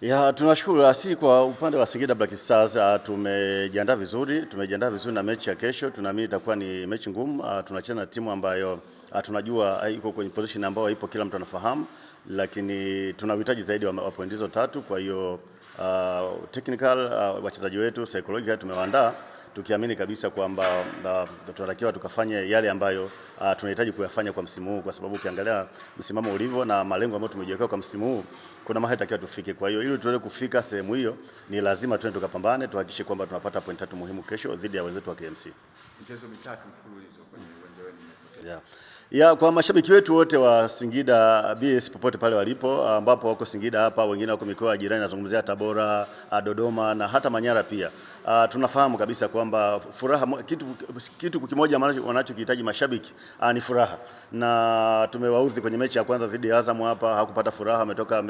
Ya, tunashukuru. Si kwa upande wa Singida Black Stars tumejiandaa vizuri na mechi ya kesho. Tunaamini itakuwa ni mechi ngumu. Tunacheza na timu ambayo tunajua iko kwenye position ambayo ipo kila mtu anafahamu, lakini tuna uhitaji zaidi wa pointi hizo tatu. Kwa hiyo technical wachezaji wetu psychological tumewaandaa tukiamini kabisa kwamba tunatakiwa tukafanye yale ambayo tunahitaji kuyafanya kwa msimu huu, kwa sababu ukiangalia msimamo ulivyo na malengo ambayo tumejiwekea kwa msimu huu, kuna mahali takiwa tufike. Kwa hiyo ili tuweze kufika sehemu hiyo, ni lazima tuende tukapambane, tuhakikishe kwamba tunapata point 3 muhimu kesho dhidi ya wenzetu wa KMC. Michezo mitatu mfululizo kwenye uwanja wenu. Yeah. Ya, kwa mashabiki wetu wote wa Singida BS popote pale walipo, ambapo wako Singida hapa, wengine wako mikoa ya jirani, nazungumzia Tabora, Dodoma na hata Manyara pia. Tunafahamu kabisa kwamba furaha, kitu kimoja wanachokihitaji mashabiki ni furaha, na tumewaudhi kwenye mechi ya kwanza dhidi ya Azam hapa, hakupata furaha, ametoka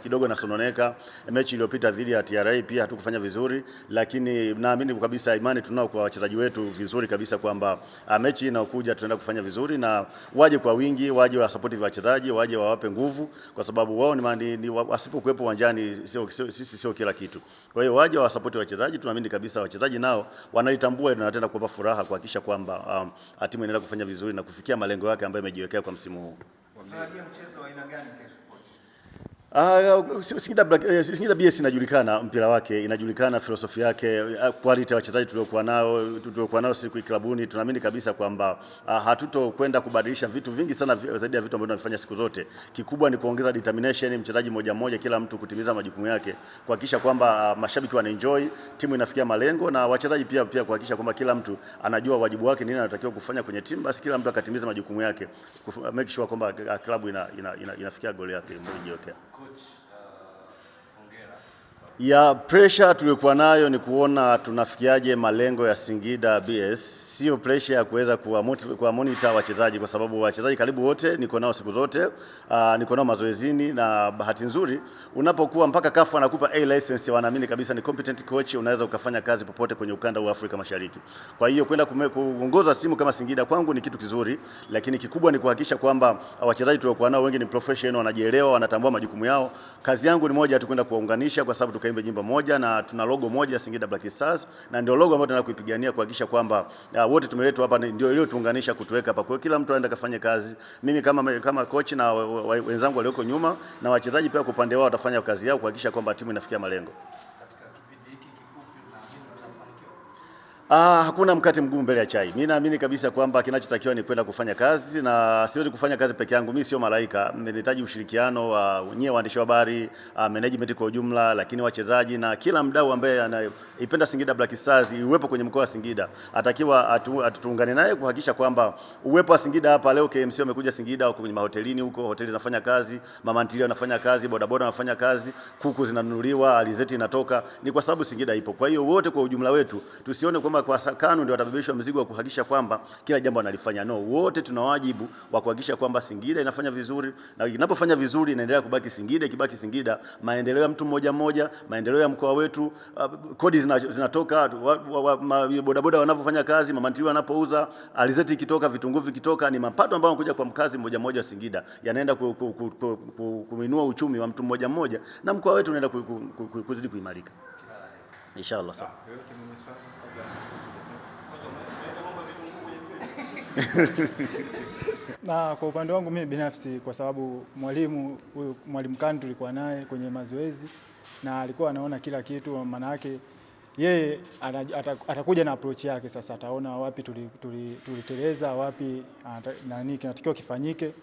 kidogo nasononeka. Mechi iliyopita dhidi ya TRA pia hatukufanya vizuri, lakini naamini kabisa, imani tunao kwa wachezaji wetu vizuri kabisa kwamba mechi inayokuja tunaenda kufanya vizuri, na waje kwa wingi, waje wa supportive wachezaji, waje wawape nguvu, kwa sababu wao ni wasipokuwepo uwanjani sisi sio kila kitu. Kwa hiyo waje wa supportive wachezaji, tunaamini kabisa wachezaji nao wanalitambua na wanatenda kuwapa furaha, kuhakikisha kwamba timu inaendelea kufanya vizuri na kufikia malengo yake ambayo imejiwekea kwa msimu huu. Tunatarajia mchezo wa aina gani kesho? Singida BS inajulikana mpira wake, inajulikana filosofi yake, quality ya wachezaji tuliokuwa nao siku klabuni. Tunaamini kabisa kwamba hatutokwenda kubadilisha vitu vingi sana zaidi ya vitu ambavyo tunafanya siku zote. Kikubwa ni kuongeza determination, mchezaji mmoja, kila mtu kutimiza majukumu yake, kuhakikisha kwamba mashabiki wana enjoy, timu inafikia malengo, na wachezaji pia kuhakikisha kwamba kila mtu anajua wajibu wake, nini anatakiwa kufanya kwenye timu, basi kila mtu akatimiza majukumu yake, make sure kwamba klabu inafikia goal yake iliyojiwekea. Ya pressure tuliyokuwa nayo ni kuona tunafikiaje malengo ya Singida BS. Sio pressure ya kuweza kuwa monitor wachezaji, kwa sababu wachezaji karibu wote niko nao siku zote, niko nao mazoezini, na bahati nzuri unapokuwa mpaka CAF anakupa A license, wanaamini kabisa ni competent coach, unaweza ukafanya kazi popote kwenye ukanda wa Afrika Mashariki. Kwa hiyo kwenda kuongoza timu kama Singida kwangu ni kitu kizuri, lakini kikubwa ni kuhakikisha kwamba wachezaji tuliokuwa nao wengi ni professional, wanajielewa, wanatambua majukumu yao. Kazi yangu ni moja tu, kwenda kuwaunganisha, kwa sababu tukaimbe nyimbo moja na tuna logo moja ya Singida Black Stars, na ndio logo ambayo tunataka kuipigania, kuhakikisha kwamba wote tumeletwa hapa, ndio ile tuunganisha kutuweka hapa. Kwa hiyo kila mtu aenda kafanye kazi, mimi kama coach na wenzangu walioko nyuma na wachezaji pia kwa upande wao watafanya kazi yao kuhakikisha kwamba timu inafikia malengo. Hakuna mkate mgumu mbele ya chai. Mimi naamini kabisa kwamba kinachotakiwa ni kwenda kufanya kazi, na siwezi kufanya kazi peke yangu. Mimi sio malaika. Ninahitaji ushirikiano wa nyewe waandishi wa habari, management kwa ujumla, lakini wachezaji na kila mdau ambaye anaipenda Singida Black Stars iwepo kwenye mkoa wa Singida. Atakiwa atuungane naye kuhakikisha kwamba uwepo wa Singida hapa leo. KMC wamekuja Singida, wako kwenye mahotelini huko, hoteli zinafanya kazi, mama ntilia wanafanya kazi, bodaboda wanafanya kazi, kuku zinanunuliwa, alizeti inatoka, ni kwa sababu Singida ipo. Kwa hiyo wote kwa ujumla wetu tusione kwamba kwa KANU ndio watabebeshwa mzigo wa kuhakikisha kwamba kila jambo analifanya. No, wote tuna wajibu wa kuhakikisha kwamba Singida inafanya vizuri, na inapofanya vizuri inaendelea kubaki Singida. Ikibaki Singida, maendeleo ya mtu mmoja, maendeleo ya mkoa wetu, kodi zinatoka, bodaboda wanavyofanya kazi, mama ntilia wanapouza, alizeti ikitoka, vitunguu vikitoka, ni mapato ambayo yanakuja kwa mkazi mmoja Singida, yanaenda kuinua uchumi wa mtu mmoja, na mkoa wetu unaenda kuzidi kuimarika inshallah. Sawa. Na kwa upande wangu mimi binafsi, kwa sababu mwalimu Kanu tulikuwa naye kwenye mazoezi na alikuwa anaona kila kitu, maana yake yeye atakuja na approach yake. Sasa ataona wapi tuliteleza, wapi nani kinatakiwa kifanyike.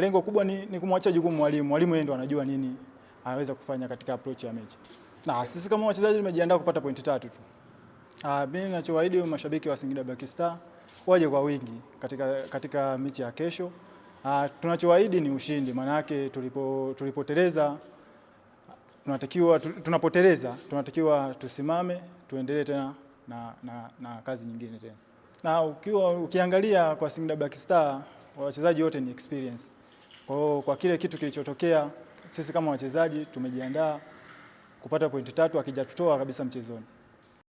Lengo kubwa ni kumwacha jukumu mwalimu yeye ndo anajua nini anaweza kufanya katika approach ya mechi, na sisi kama wachezaji tumejiandaa kupata pointi 3 tu. Mimi ninachowaahidi mashabiki wa Singida Black Star waje kwa wingi katika mechi ya kesho. Tunachowaahidi ni ushindi, maana yake tunatakiwa tusimame, tuendelee tena na kazi nyingine tena. Na ukiangalia kwa Singida Black Star, wachezaji wote ni experience. Kwa kile kitu kilichotokea, sisi kama wachezaji tumejiandaa kupata pointi 3, akijatutoa kabisa mchezoni.